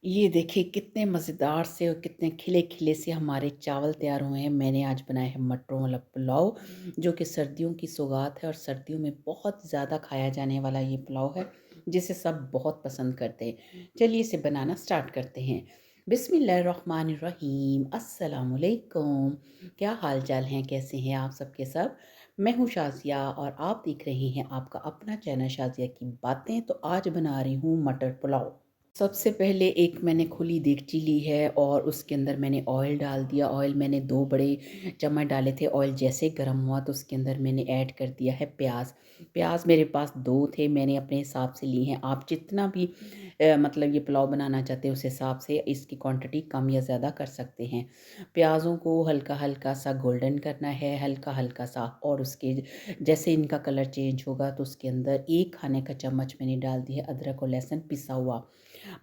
ये देखिए कितने मज़ेदार से और कितने खिले-खिले से हमारे चावल तैयार हुए हैं। मैंने आज बनाया है मटरों वाला पुलाव, जो कि सर्दियों की सौगात है और सर्दियों में बहुत ज़्यादा खाया जाने वाला ये पुलाव है, जिसे सब बहुत पसंद करते हैं। चलिए इसे बनाना स्टार्ट करते हैं। बिस्मिल्लाहिर्रहमानिर्रहीम, अस्सलाम वालेकुम। क्या हाल-चाल हैं? कैसे हैं आप सब के सब? मैं हूँ शाज़िया और आप देख रहे हैं आपका अपना चैनल शाज़िया की बातें। तो आज बना रही हूँ मटर पुलाव। सबसे पहले एक मैंने खुली देगची ली है और उसके अंदर मैंने ऑयल डाल दिया। ऑयल मैंने 2 बड़े चम्मच डाले थे। ऑयल जैसे गर्म हुआ तो उसके अंदर मैंने ऐड कर दिया है प्याज़। प्याज़ मेरे पास 2 थे, मैंने अपने हिसाब से लिए हैं। आप जितना भी मतलब ये पुलाव बनाना चाहते हैं उस हिसाब से इसकी क्वांटिटी कम या ज़्यादा कर सकते हैं। प्याज़ों को हल्का-हल्का सा गोल्डन करना है, हल्का-हल्का सा, और उसके जैसे इनका कलर चेंज होगा तो उसके अंदर 1 खाने का चम्मच मैंने डाल दिया अदरक और लहसुन पिसा हुआ।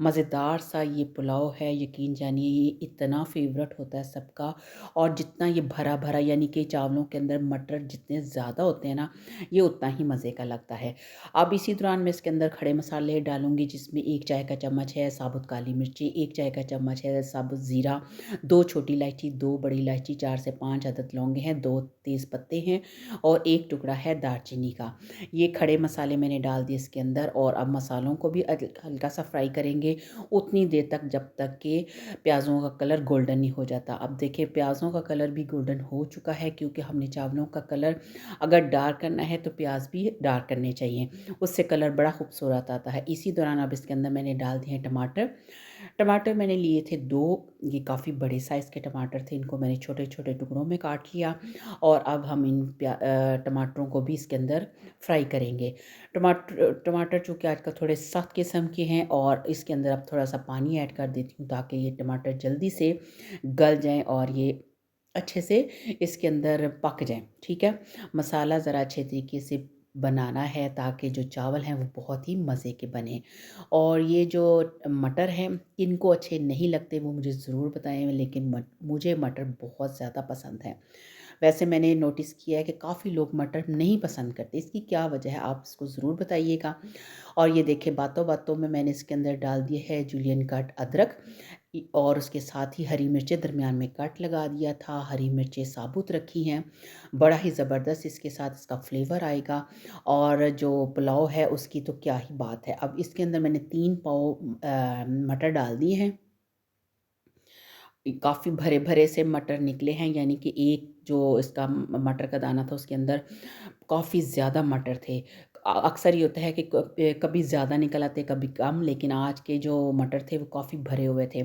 मज़ेदार सा ये पुलाव है, यकीन जानिए ये इतना फ़ेवरेट होता है सबका। और जितना ये भरा-भरा यानी कि चावलों के अंदर मटर जितने ज़्यादा होते हैं ना, ये उतना ही मज़े का लगता है। अब इसी दौरान मैं इसके अंदर खड़े मसाले डालूँगी, जिसमें 1 चाय का चम्मच है साबुत काली मिर्ची, 1 चाय का चम्मच है साबुत ज़ीरा, 2 छोटी इलायची, 2 बड़ी इलायची, 4 से 5 अदद लौंगे हैं, 2 तेज़ पत्ते हैं और 1 टुकड़ा है दालचीनी का। ये खड़े मसाले मैंने डाल दिए इसके अंदर और अब मसालों को भी हल्का सा फ्राई करेंगे उतनी देर तक जब तक कि प्याज़ों का कलर गोल्डन नहीं हो जाता। अब देखिए प्याज़ों का कलर भी गोल्डन हो चुका है, क्योंकि हमने चावलों का कलर अगर डार्क करना है तो प्याज़ भी डार्क करने चाहिए, उससे कलर बड़ा खूबसूरत आता है। इसी दौरान अब इसके अंदर मैंने डाल दिए हैं टमाटर। टमाटर मैंने लिए थे 2, ये काफ़ी बड़े साइज़ के टमाटर थे, इनको मैंने छोटे-छोटे टुकड़ों में काट लिया और अब हम इन टमाटरों को भी इसके अंदर फ्राई करेंगे। टमाटर चूँकि आजकल थोड़े सख्त किस्म के हैं और इसके अंदर अब थोड़ा-सा पानी ऐड कर देती हूँ ताकि ये टमाटर जल्दी से गल जाएँ और ये अच्छे से इसके अंदर पक जाएँ, ठीक है? मसाला ज़रा अच्छे तरीके से बनाना है ताकि जो चावल हैं वो बहुत ही मज़े के बने। और ये जो मटर हैं, किनको अच्छे नहीं लगते वो मुझे ज़रूर बताएँ, लेकिन मुझे मटर बहुत ज़्यादा पसंद है। वैसे मैंने नोटिस किया है कि काफ़ी लोग मटर नहीं पसंद करते, इसकी क्या वजह है आप इसको ज़रूर बताइएगा। और ये देखिए बातों-बातों में मैंने इसके अंदर डाल दिए है जूलियन कट अदरक और उसके साथ ही हरी मिर्चें दरमियान में कट लगा दिया था, हरी मिर्चें साबुत रखी हैं। बड़ा ही ज़बरदस्त इसके साथ इसका फ्लेवर आएगा और जो पुलाव है उसकी तो क्या ही बात है। अब इसके अंदर मैंने 3 पाव मटर डाल दिए हैं। काफ़ी भरे-भरे से मटर निकले हैं, यानी कि एक जो इसका मटर का दाना था उसके अंदर काफ़ी ज़्यादा मटर थे। अक्सर ये होता है कि कभी ज़्यादा निकल आते कभी कम, लेकिन आज के जो मटर थे वो काफ़ी भरे हुए थे।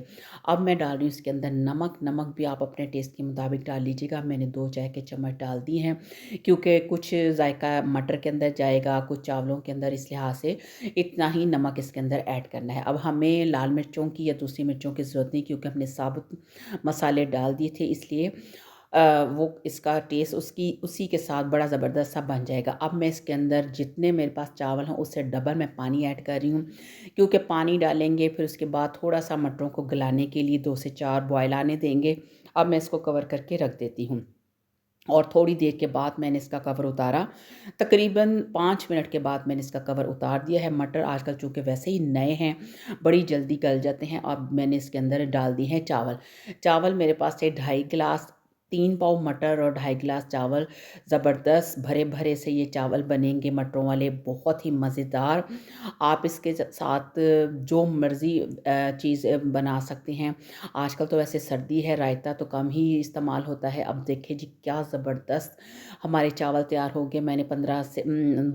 अब मैं डाल रही हूँ इसके अंदर नमक। नमक भी आप अपने टेस्ट के मुताबिक डाल लीजिएगा। मैंने 2 चाय के चम्मच डाल दिए हैं, क्योंकि कुछ ज़ायका मटर के अंदर जाएगा, कुछ चावलों के अंदर, इस लिहाज से इतना ही नमक इसके अंदर ऐड करना है। अब हमें लाल मिर्चों की या दूसरी मिर्चों की ज़रूरत नहीं, क्योंकि हमने साबुत मसाले डाल दिए थे, इसलिए वो इसका टेस्ट उसकी उसी के साथ बड़ा ज़बरदस्त सा बन जाएगा। अब मैं इसके अंदर जितने मेरे पास चावल हैं उससे डबल मैं पानी ऐड कर रही हूँ, क्योंकि पानी डालेंगे फिर उसके बाद थोड़ा-सा मटरों को गलाने के लिए 2 से 4 बॉयल आने देंगे। अब मैं इसको कवर करके रख देती हूँ और थोड़ी देर के बाद मैंने इसका कवर उतारा। तकरीबन 5 मिनट के बाद मैंने इसका कवर उतार दिया है। मटर आजकल चूँकि वैसे ही नए हैं, बड़ी जल्दी गल जाते हैं। अब मैंने इसके अंदर डाल दिए हैं चावल। चावल मेरे पास थे 2.5 गिलास, 3 पाव मटर और 2.5 गिलास चावल। ज़बरदस्त भरे-भरे से ये चावल बनेंगे मटरों वाले, बहुत ही मज़ेदार। आप इसके साथ जो मर्ज़ी चीज़ बना सकते हैं। आजकल तो वैसे सर्दी है, रायता तो कम ही इस्तेमाल होता है। अब देखिए जी क्या ज़बरदस्त हमारे चावल तैयार हो गए। मैंने 15 से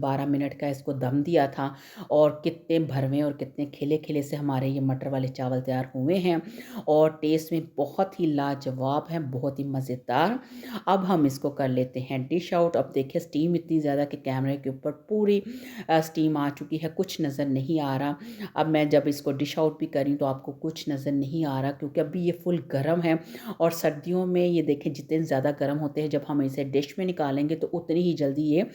12 मिनट का इसको दम दिया था और कितने भरवें और कितने खिले-खिले से हमारे ये मटर वाले चावल तैयार हुए हैं और टेस्ट में बहुत ही लाजवाब हैं, बहुत ही मज़ेदार। अब हम इसको कर लेते हैं डिश आउट। अब देखिए स्टीम इतनी ज़्यादा कि कैमरे के ऊपर पूरी स्टीम आ चुकी है, कुछ नज़र नहीं आ रहा। अब मैं जब इसको डिश आउट भी करी तो आपको कुछ नज़र नहीं आ रहा, क्योंकि अभी ये फुल गर्म है। और सर्दियों में ये देखें जितने ज़्यादा गर्म होते हैं, जब हम इसे डिश में निकालेंगे तो उतनी ही जल्दी ये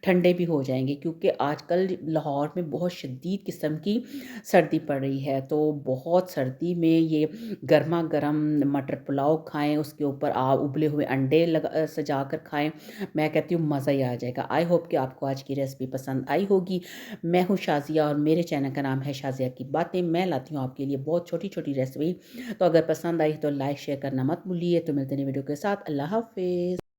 ठंडे भी हो जाएँगे, क्योंकि आजकल लाहौर में बहुत शदीद किस्म की सर्दी पड़ रही है। तो बहुत सर्दी में ये गरमा-गरम मटर पुलाव खाएँ, उसके ऊपर उबले हुए अंडे सजा कर खाएँ। मैं कहती हूँ मज़ा ही आ जाएगा। आई होप कि आपको आज की रेसिपी पसंद आई होगी। मैं हूँ शाज़िया और मेरे चैनल का नाम है शाज़िया की बातें। मैं लाती हूँ आपके लिए बहुत छोटी-छोटी रेसिपी। तो अगर पसंद आई तो लाइक शेयर करना मत भूलिए। तो मिलते हैं वीडियो के साथ। अल्लाह हाफ़िज़।